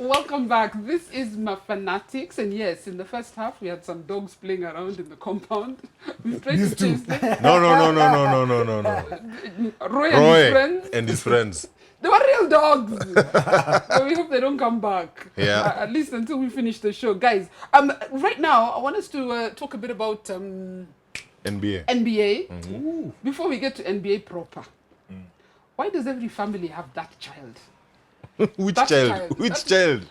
Welcome back. This is Mafanatics, and yes, in the first half we had some dogs playing around in the compound. We tried to chase them. No. Roy Roy and his friends. They were real dogs. So we hope they don't come back. Yeah. At least until we finish the show, guys. Right now I want us to talk a bit about NBA. NBA. Mm-hmm. Before we get to NBA proper, why does every family have that child? Which That child? Which child?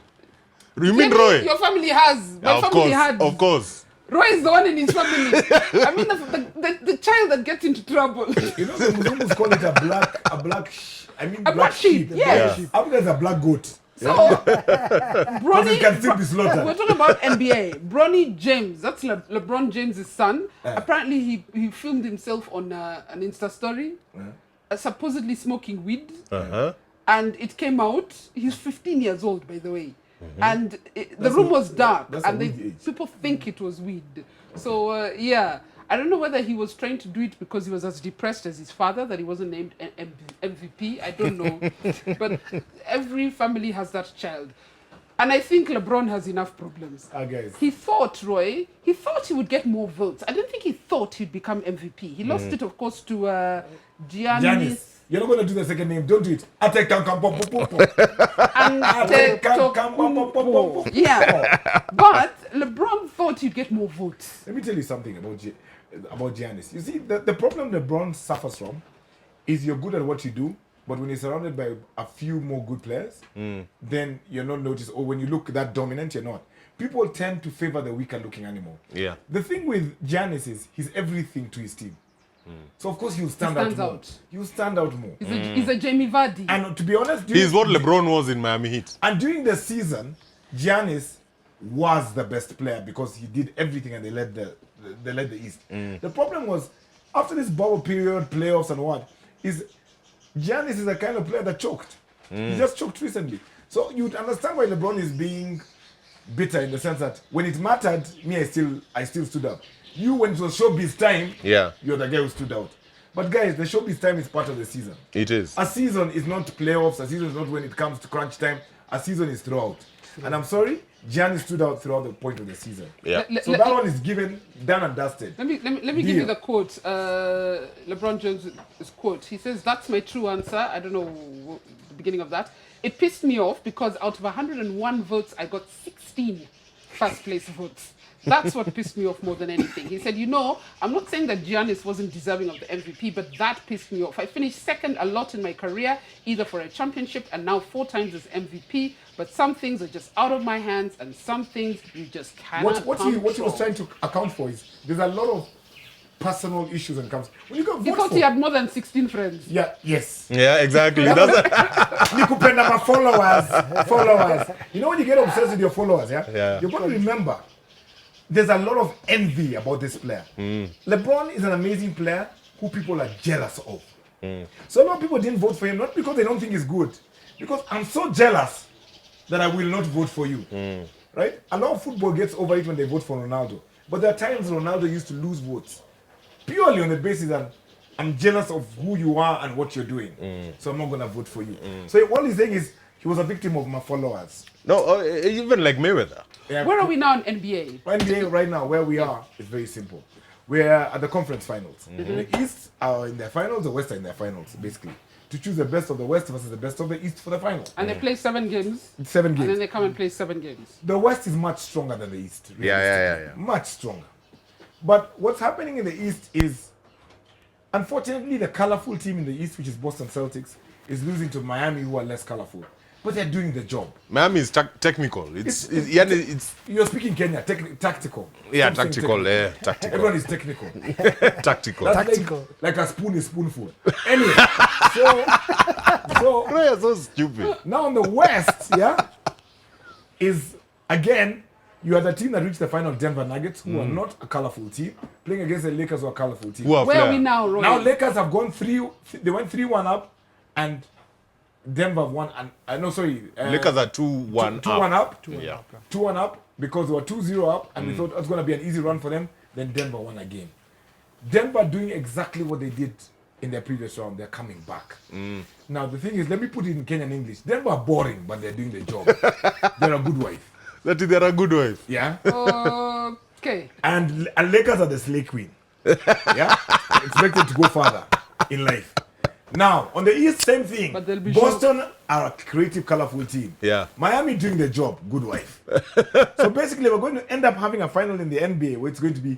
You Maybe mean Roy? Your family has. My of family course, had. of course. Roy is the one in his family. I mean, the child that gets into trouble. You know, the Muslims call it a black sheep. Yes. Yeah. Africa is a black goat. So, Because it can still be slaughtered. we're talking about NBA. Bronny James, that's LeBron James' son. Apparently, he filmed himself on an Insta story, supposedly smoking weed. Uh-huh. And it came out. He's 15 years old, by the way. And the room was dark, that's a and weed age. people think it was weed. So, yeah. I don't know whether he was trying to do it because he was as depressed as his father that he wasn't named MVP. I don't know. But every family has that child. And I think LeBron has enough problems. Guys. He thought he would get more votes. I don't think he thought he'd become MVP. He lost it, of course, to Giannis. You're not going to do the second name. Don't do it. Antetokounmpo. Yeah. But LeBron thought he'd get more votes. Let me tell you something about Giannis. You see, the problem LeBron suffers from is you're good at what you do, but when you're surrounded by a few more good players, then you're not noticed. Or when you look that dominant, you're not. People tend to favor the weaker looking animal. Yeah. The thing with Giannis is he's everything to his team. So of course he'll stand stands out more. out. He'll stand out more. He's a Jamie Vardy. And to be honest, He's what LeBron was in Miami Heat. and during the season, Giannis was the best player because he did everything and they led the East. The problem was after this bubble period, playoffs and what is Giannis is the kind of player that choked. He just choked recently. So you'd understand why LeBron is being bitter in the sense that when it mattered, I still stood up. You, when it was showbiz time, you're the guy who stood out. But guys, the showbiz time is part of the season. It is. A season is not playoffs. A season is not when it comes to crunch time. A season is throughout. And I'm sorry, Giannis stood out throughout the point of the season. Yeah. So that one is done and dusted. Let me give you the quote. LeBron James' quote. He says, "That's my true answer." I don't know the beginning of that. It pissed me off because out of 101 votes, I got 16 first place votes. That's what pissed me off more than anything. He said, I'm not saying that Giannis wasn't deserving of the MVP, but that pissed me off. I finished second a lot in my career, either for a championship and now 4 times as MVP, but some things are just out of my hands and some things you just cannot What he was trying to account for is there's a lot of personal issues and comes. When you go vote He thought he had more than 16 friends. Yeah, yes. Yeah, exactly. Nikupenda my followers. You know when you get obsessed with your followers, Yeah. You've got to remember there's a lot of envy about this player. LeBron is an amazing player who people are jealous of. So a lot of people didn't vote for him, not because they don't think he's good, because I'm so jealous that I will not vote for you. Right? A lot of football gets over it when they vote for Ronaldo. But there are times Ronaldo used to lose votes purely on the basis that I'm jealous of who you are and what you're doing. So I'm not going to vote for you. So what he's saying is he was a victim of my followers. No, even like Mayweather. Yeah. Where are we now in NBA? NBA right now, where we are, is very simple. We're at the conference finals. The East are in their finals, the West are in their finals, basically. To choose the best of the West versus the best of the East for the final. And they play 7 games. It's 7 And then games. they come and play 7 games. The West is much stronger than the East. Yeah. Much stronger. But what's happening in the East is, unfortunately, the colorful team in the East, which is Boston Celtics, is losing to Miami, who are less colorful. But they're doing the job. Miami is technical. It's You're speaking Kenya, tactical. yeah, Stop saying tactical. Yeah, tactical. Everyone is technical. Tactical. That's like a spoon is spoonful. Anyway, so You're so stupid. now in the West, is again, you are the team that reached the final, Denver Nuggets, who are not a colorful team, playing against the Lakers, who are a colorful team. Who are Where are flair. we now, Roy? Now Lakers have gone they went 3-1 up, and Denver won. And Lakers are 2-1 up. 2-1 up. 2-1 up because they were 2-0 up, and we thought it was going to be an easy run for them. Then Denver won again. Denver doing exactly what they did in their previous round, they're coming back. Now, the thing is, let me put it in Kenyan English. They were boring, but they're doing the job. They're a good wife. That is, they're a good wife. Yeah? Okay. And Lakers are the slay queen. Yeah? Expected to go further in life. Now, on the East, same thing. But they'll be Boston are a creative, colorful team. Yeah. Miami doing the job, good wife. So basically, we're going to end up having a final in the NBA where it's going to be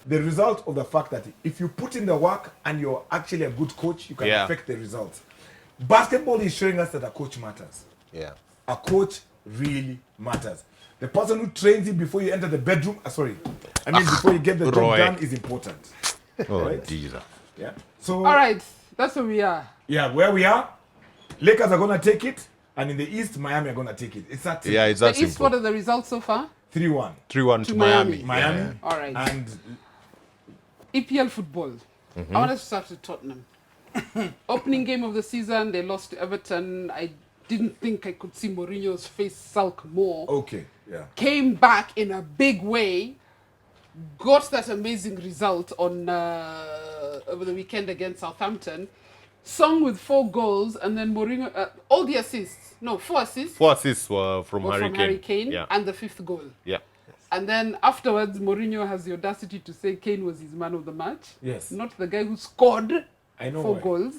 the result of the fact that if you put in the work and you're actually a good coach, you can affect the results. Basketball is showing us that a coach matters. Yeah. A coach really matters. The person who trains you before you enter the bedroom, before you get the job Roy. done is important. Oh, Right. Jesus. Yeah. So, All right. That's where we are. yeah, where we are, Lakers are going to take it, and in the East, Miami are going to take it. It's that Yeah, it's The that East, what simple. are the results so far? 3-1. 3-1 to Miami. Miami. Miami. All right. And EPL football. I want us to start with Tottenham. Opening game of the season, they lost to Everton. I didn't think I could see Mourinho's face sulk more. okay, yeah. Came back in a big way. Got that amazing result on over the weekend against Southampton. Song with 4 goals, and then Mourinho, all the assists. No, 4 assists. 4 assists were from were Harry from Kane. Harry Kane, Yeah. and the 5th goal. Yeah. And then afterwards, Mourinho has the audacity to say Kane was his man of the match. Yes. Not the guy who scored I know 4 why. goals.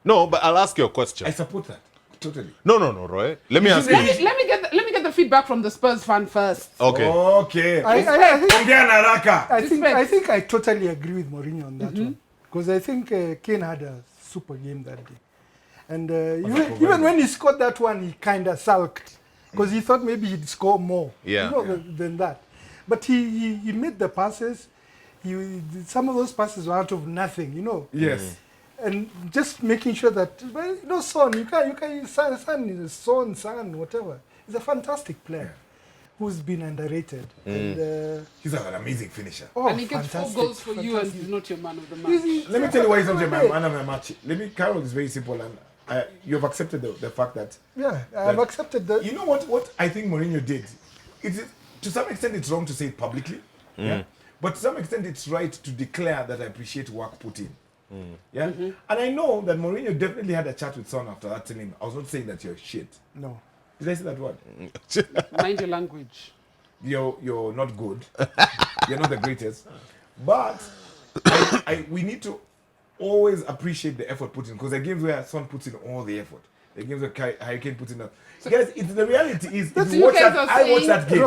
No, but I'll ask you a question. I support that. Totally. No, Roy. Let me ask you. Let me get the feedback from the Spurs fan first. Okay. Okay. I think Ongea na haraka. I think I totally agree with Mourinho on that one, because I think Kane had a super game that day, and even when he scored that one, he kind of sulked because he thought maybe he'd score more, Yeah. than that. But he made the passes. Some of those passes were out of nothing, Yes. and just making sure that Son, Son, whatever. He's a fantastic player who's been underrated. And, He's an amazing finisher. And he gets 4 goals for you, and he's not your man of the match. Let me tell you why he's not your man of the match. Carol is very simple, and you have accepted the fact that. Yeah, I've accepted that. You know what I think Mourinho did? To some extent, it's wrong to say it publicly. Yeah? But to some extent, it's right to declare that I appreciate work put in. Yeah? And I know that Mourinho definitely had a chat with Son after that, telling him, I was not saying that you're shit. No. Did I say that word? Mind your language. You're not good. You're not the greatest. But we need to always appreciate the effort put in, because the games where Son puts in all the effort, the games where Harry Kane puts in that. Guys, the reality is, if you watch that, I watch that game.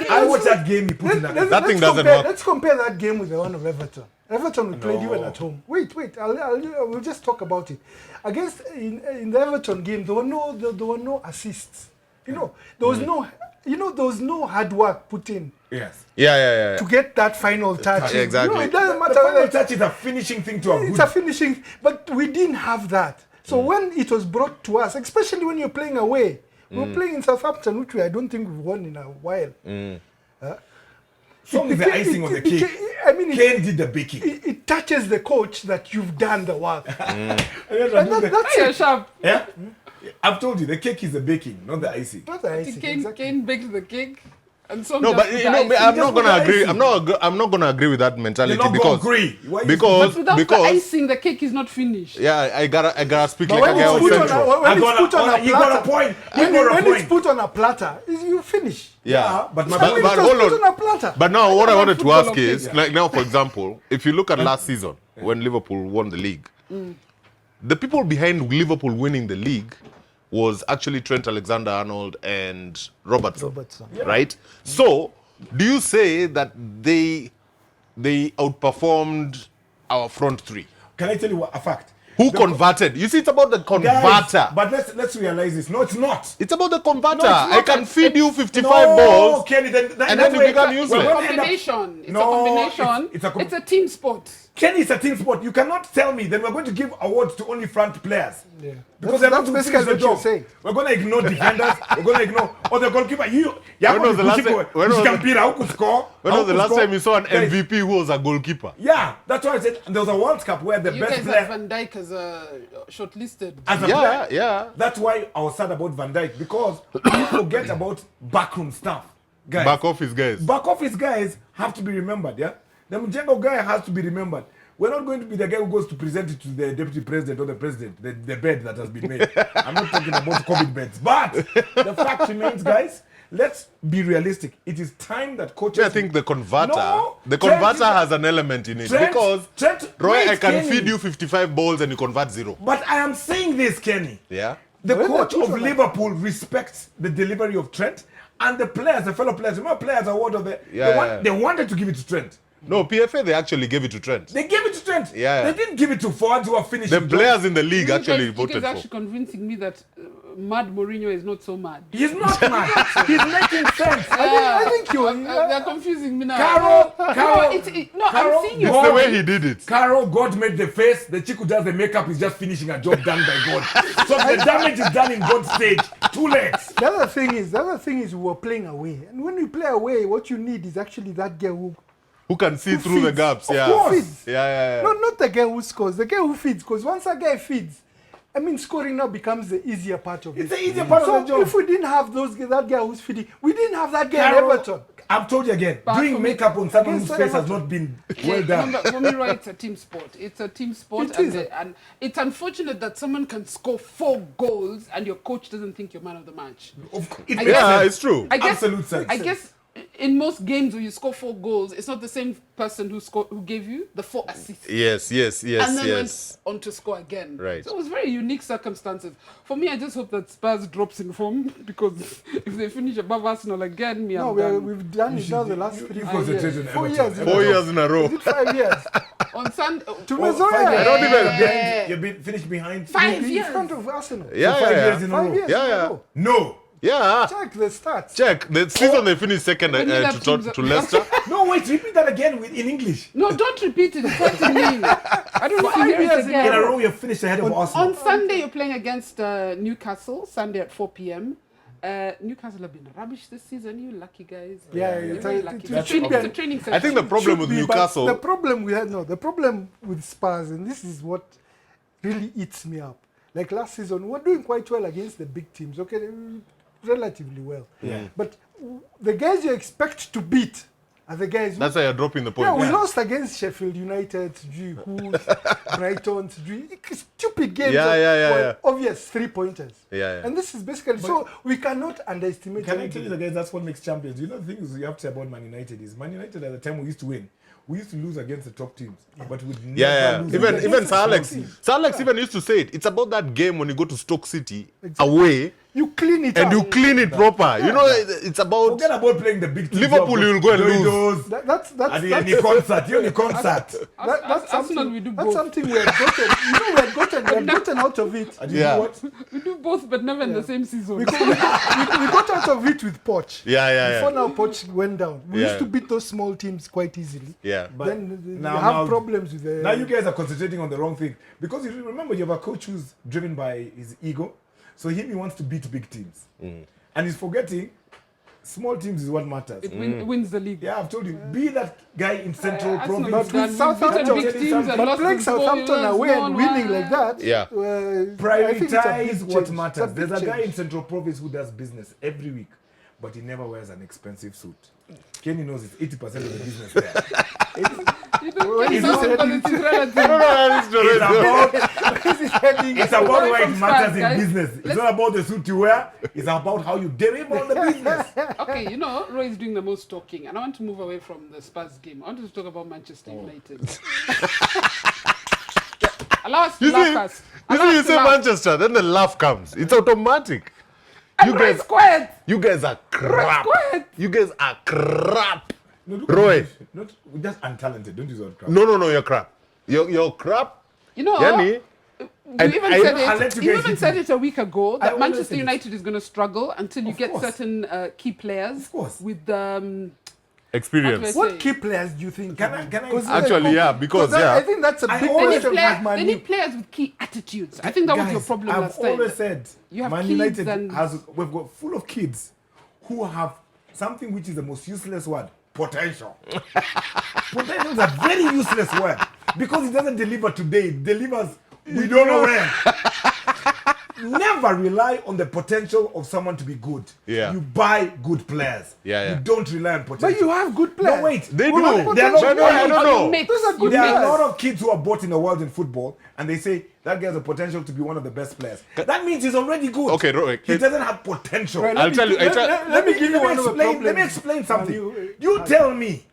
I watch that game. He put in that. That thing doesn't work. Let's compare that game with the one of Everton. Everton, we played even at home. Wait, we'll just talk about it. Against in the Everton game, there were no assists. There was there was no hard work put in. Yes. Yeah. To get that final touch. Yeah, exactly. It doesn't The matter final whether touch is a finishing thing to a it's good. a finishing, but we didn't have that. So when it was brought to us, especially when you're playing away, we were playing in Southampton, which I don't think we've won in a while. Song is the icing on the cake. Kane did the baking. It touches the coach that you've done the work. And That's Hey, it. sharp. yeah? I've told you, the cake is the baking, not the icing. Not the icing, exactly. Kane baked the cake, and some No, but just you know, died. I'm just not put gonna the agree. icing. I'm not gonna agree with that mentality You're not because gonna agree. Why you- But because without the icing, the cake is not finished. yeah, I gotta speak But like a guy when of it's put Central. on a, when You it's put on a got a platter, point. You when, got a when point. it's put on a platter, you finish. Yeah, but my- I mean, but it was hold put on. on a platter. But now, what I wanted to football ask okay. is, like now, for example, if you look at last season when Liverpool won the league, the people behind Liverpool winning the league was actually Trent Alexander-Arnold and Robertson. Right? So, do you say that they outperformed our front three? Can I tell you a fact? Who converted? You see, it's about the converter. Guys, but let's realize this. No, it's not. It's about the converter. No, it's I not. can feed you 55 No, balls. Kenny, and then you become useless. We're gonna end up- Combination. It's No, a combination. it's a a team sport. Kenny is a team sport. You cannot tell me then we're going to give awards to only front players. Yeah. Because That's they're going to basically finish the what you're job. saying. We're going to ignore defenders. We're going to ignore the goalkeeper. When was the last time- when was the last time you saw an MVP who was a goalkeeper? Yeah, that's why I said there was a World Cup where the You best guys player had Van Dijk as a shortlisted. as a Yeah, player. yeah. That's why I was sad about Van Dijk, because you forget about backroom stuff. Guys, Back office guys. back office guys have to be remembered, yeah? The Mjengo guy has to be remembered. We're not going to be the guy who goes to present it to the deputy president or the president, the bed that has been made. I'm not talking about COVID beds. But the fact remains, guys, let's be realistic. It is time that coaches... I think the converter, No, the Trent converter is- has an element in it. Trent- Because, Trent- Roy, wait, I can Kenny. feed you 55 balls and you convert 0. But I am saying this, Kenny. Yeah? The Well, coach that's of also Liverpool respects the delivery of Trent, and the players, the fellow players, remember players are what of the... Yeah. They wanted to give it to Trent. No, PFA, they actually gave it to Trent. They gave it to Trent. Yeah. They didn't give it to forwards who are finished. The players in the league actually you voted guys for. actually convincing me that mad Mourinho is not so mad. He's not mad. He's making sense. I think you. They're confusing me now. Carol, No, Carol, I'm seeing It's your the way he did it. Carol, God made the face. The chick who does the makeup is just finishing a job done by God. So the damage is done in God's stage. Too late. The other thing is we were playing away, and when you play away, what you need is actually that girl Who can see who through the feeds. gaps. Of Yeah. course. Yeah, yeah, yeah. Not the guy who scores, the guy who feeds. Because once a guy feeds, I mean, scoring now becomes the easier part of It's it. the easier part So of the job. if we didn't have that guy who's feeding, we didn't have that guy in Carol, Everton. I've told you again, But for doing me- makeup on someone whose Against face has Everton. not been Okay, well done. remember, for me, right, it's a team sport. It's a team sport, It and, is. and it's unfortunate that someone can score 4 goals and your coach doesn't think you're man of the match. Of course, it I makes guess- Yeah, sense. it's true. I guess, Absolute sense. I guess in most games where you score 4 goals, it's not the same person who gave you the 4 assists. Yes, yes, yes, And then yes. went on to score again. Right. So it was very unique circumstances. For me, I just hope that Spurs drops in form because if they finish above Arsenal again, No, I'm done. we've done it now the last You 3 concentrate years. on 4 Everton. years. 4 years in a row. Is it 5 years? On Sunday, To Oh, Mazoya. 5 years. I don't even- Yeah. You've been finished behind. 5 in years. front of Arsenal. Yeah, So 5 yeah, years yeah. in a 5 row. years. Yeah, in a yeah. row. No. Yeah. Check the stats. Check. The season they finished second When did that to teams- Leicester. No, wait, repeat that again in English. No, don't repeat it. It's hurting me. I don't want to 5 hear it years in a In a again. row, you've finished ahead of Arsenal. On Sunday, you're playing against Newcastle, Sunday at 4 p.m. Newcastle have been rubbish this season. You lucky guys. Yeah, You're it's very a- lucky. it It's a should training- be it's a an- training session. I think the problem Should with be, but Newcastle. The problem with Spurs, and this is what really eats me up. Like last season, we were doing quite well against the big teams. Okay, relatively well. Yeah. But the guys you expect to beat are the guys who... That's why you're dropping the point. Yeah, we lost against Sheffield United, Who's, Brighton, stupid games Yeah, that yeah, yeah, were yeah. obvious 3-pointers. Yeah, yeah. And this is basically... so we cannot underestimate... Can I anything. tell you the guys, that's what makes champions. You know, the things you have to say about Man United is Man United at the time we used to win. We used to lose against the top teams, but we'd never Yeah, lose yeah. Even against Sir the Alex. small teams. Sir Alex even used to say it. It's about that game when you go to Stoke City away You clean it and up. you clean it proper. You know, it's about Forget about playing the big teams. Liverpool, you'll go and lose. lose. That's Any concert, you only concert. that's Arsenal, something, we do that's both. something we had gotten. We had gotten out of it. And you Yeah. know what? We do both, but never in the same season. We got out of it with Poch. Yeah, yeah, Before yeah. now Poch went down. We Yeah. used to beat those small teams quite easily. Yeah. But Then you now- have now- problems with the... Now you guys are concentrating on the wrong thing. Because you remember you have a coach who's driven by his ego. So he wants to beat big teams. And he's forgetting small teams is what matters. It wins the league. Yeah, I've told you. Be that guy in Central Arsenal Province. have done- with Southampton, beaten big teams and but lost playing to small Southampton ones, away no and one. winning like that, Yeah. I think it's a Prioritize big what change. It's a matters. big There's a guy change. in Central Province who does business every week, but he never wears an expensive suit. Kenny knows it's 80% of the business there. You don't Well, care he's about not- it because it is relative. It's about why it from matters Spurs, in guys. business. It's not about the suit you wear. It's about how you deliver on the business. Okay, you know, Roy is doing the most talking, and I want to move away from the Spurs game. I want to talk about Manchester United. Allow us to You laugh see, us. you Allow see, us you to say laugh. Manchester, then the laugh comes. It's automatic. And You Roy guys, is quiet. you guys are crap. quiet. You guys are crap. No, look Roy. at this. Not we're just untalented. Don't use that crap. No, you're crap. You're crap. You know, Yanni, you even I'll said let it. you You guys even hit said me. it a week ago I that always Manchester said it. United is going to struggle until you Of get course. certain key players Of course. with experience. What- What key players do you think? Can I 'Cause, Actually, yeah, because, that- yeah. I think that's a I big always- question with they Man need U. players with key attitudes. I think that was your Guys, problem I've last time. always said You have Man kids United and- we've got full of kids who have something which is the most useless word: potential. Potential is a very useless word because it doesn't deliver today. It delivers we don't know when. never rely on the potential of someone to be good. Yeah. You buy good players. Yeah. You don't rely on potential. But you have good players. No, wait. They Hold do. on. There are not- No, I don't know. Mix. Those are good There are a players. lot of kids who are bought in the world in football, and they say that guy has the potential to be one of the best players. That means he's already good. Okay, Roy, He doesn't have potential. Right, I'll tell you. Let me give you one of the Let me problems. explain something. Man, You tell me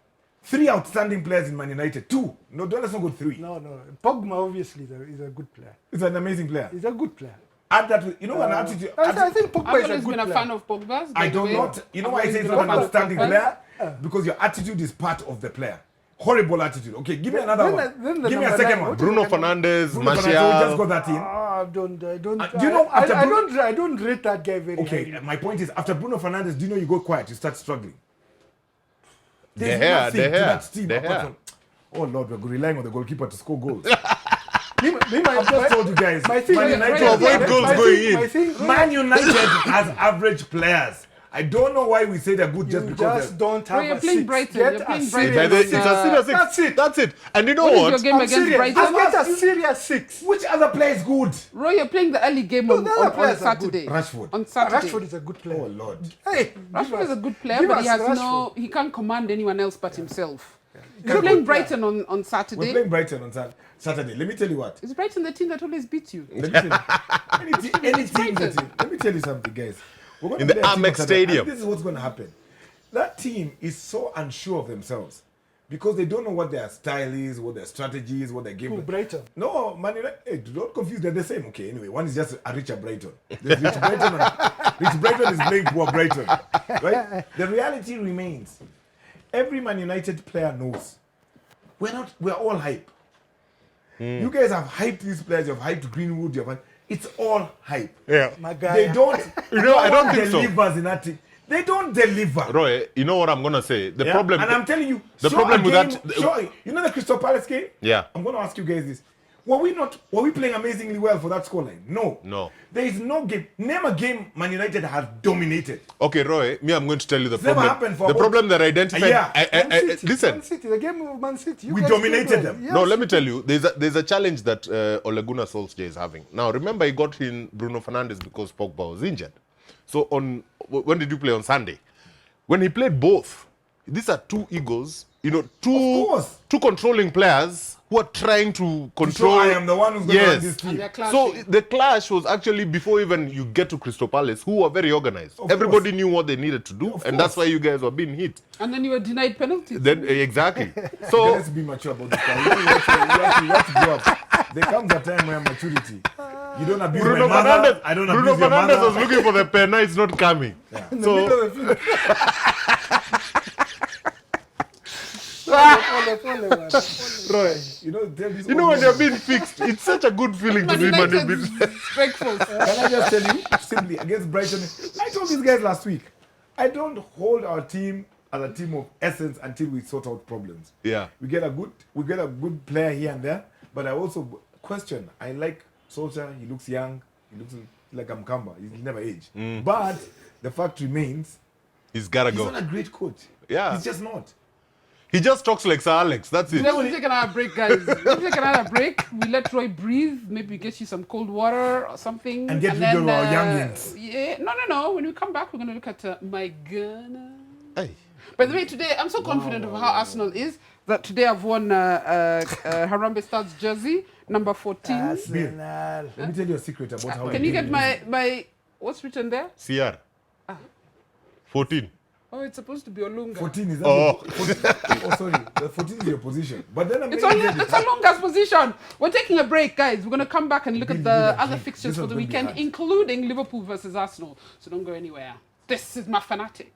3 outstanding players in Man United. 2. No, let's not go 3. No. Pogba obviously is a good player. He's an amazing player. He's a good player. Add that with, an attitude. I think Pogba I've is a always good been a player. fan of Pogba's. by I the do way. not. You know why I I've say he's always not been an a fan of outstanding Pogba's. player? Because your attitude is part of the player. Horrible attitude. Okay, give me another Then one. the Give me a number second nine, one. what Bruno Fernandes, Bruno Fernandes, we just Martial. got that in. I don't. do you know after Bruno- I don't rate that guy very Okay, highly. my point is, after Bruno Fernandes, do you know you go quiet, you start struggling. De There's Gea, nothing De to Gea, that team De apart Gea. from- Oh Lord, we're relying on the goalkeeper to score goals. I've just told you guys, My thing, Man United- To avoid goals going in. My thing, Man United has average players. I don't know why we say they're good just you because just they're... don't have you're a playing six. Brighton, Get you're a playing serious- Brighton. It's a serious six. That's it. That's it. And you know What is what? your game I'm against serious. Brighton? Just get a serious 6. Which other player is good? Roy, you're playing the early game No, on the other on players are good. Saturday. Rashford. On Saturday. Rashford is a good player. Oh Lord. Hey, Rashford is a good player, give but he us has he can't command anyone else but himself. You're playing Brighton on We're Saturday. playing Brighton on Saturday. Let me tell you what. Is Brighton the team that always beats you? Let me tell you. Any team that let me tell you something, guys. We're gonna In the play a team Amex on Saturday, and Stadium. This is what's going to happen. That team is so unsure of themselves because they don't know what their style is, what their strategy is, what their game. Who, Brighton? No, Man United. Hey, don't confuse. They're the same. Okay, anyway, one is just a richer Brighton. There's Rich Brighton. Rich Brighton is playing poor Brighton. Right? The reality remains. Every Man United player knows. We're all hype. You guys have hyped these players. You've hyped Greenwood. It's all hype. Yeah. My guy. They don't. You know, I don't one think so. delivers in that team. They don't deliver. Roy, you know what I'm gonna say? The Yeah? problem. And I'm telling you, the show problem a with game- that- show- you know the Crystal Palace game? Yeah. I'm going to ask you guys this. Were we playing amazingly well for that scoreline? No. No. There is no game. Name a game Man United has dominated. Okay, Roy, I'm going to tell you the It's never problem. happened for The about problem that I identified. a year. Man City, Listen, Man City, the game of Man City. You We guys dominated played them. Yes. no, let me tell you, there's a challenge that Ole Gunnar Solskjaer is having. Now, remember, he got in Bruno Fernandes because Pogba was injured. So when did you play on Sunday? When he played both, these are two egos, course. two controlling players who are trying to control. So I am the one who's going to run this And team. they're So clashing. the clash was actually before even you get to Crystal Palace, who were very organized. Of Everybody course. knew what they needed to do, Of and that's course. why you guys were being hit. And then you were denied penalties. Then exactly. Okay, So let's be mature about this. Guy. You have to grow up. There comes a time where maturity. You don't abuse Bruno my mother. Fernandes, I don't Bruno abuse your Fernandes was mother. looking for the penna. It's not coming. In the So middle of the field. Roy, you know, tell this you know old when man- you're being fixed, it's such a good feeling to Man be United's manipulated. breakfast. Can I just tell you, simply against Brighton, I told these guys last week, I don't hold our team as a team of essence until we sort out problems. Yeah. We get a good player here and there, but I also question. I like Solskjaer. He looks young. He looks like a Mkamba. He'll never age. But the fact remains, He's gotta he's go. not a great coach. Yeah. He's just not. He just talks like Sir Alex. That's it. Let's take another break, guys. Let's take another break. We let Roy breathe. Maybe get you some cold water or something. And get rid of our youngins. Yeah, no. When we come back, we're going to look at my Ghana. Hey. By the way, today, I'm so confident of how Arsenal is that today I've won Harambee Stars jersey, number 14. Arsenal. Let me tell you a secret about how. Can you get my what's written there? CR. 14. Oh, it's supposed to be Olunga. 14 is that? Oh. 14, oh, sorry. The 14 is your position. But then I'm It's making only it's Olunga's position. We're taking a break, guys. We're going to come back and look at the Billy, other this fixtures for one's the gonna be weekend, hard. including Liverpool versus Arsenal. So don't go anywhere. This is mafanatics.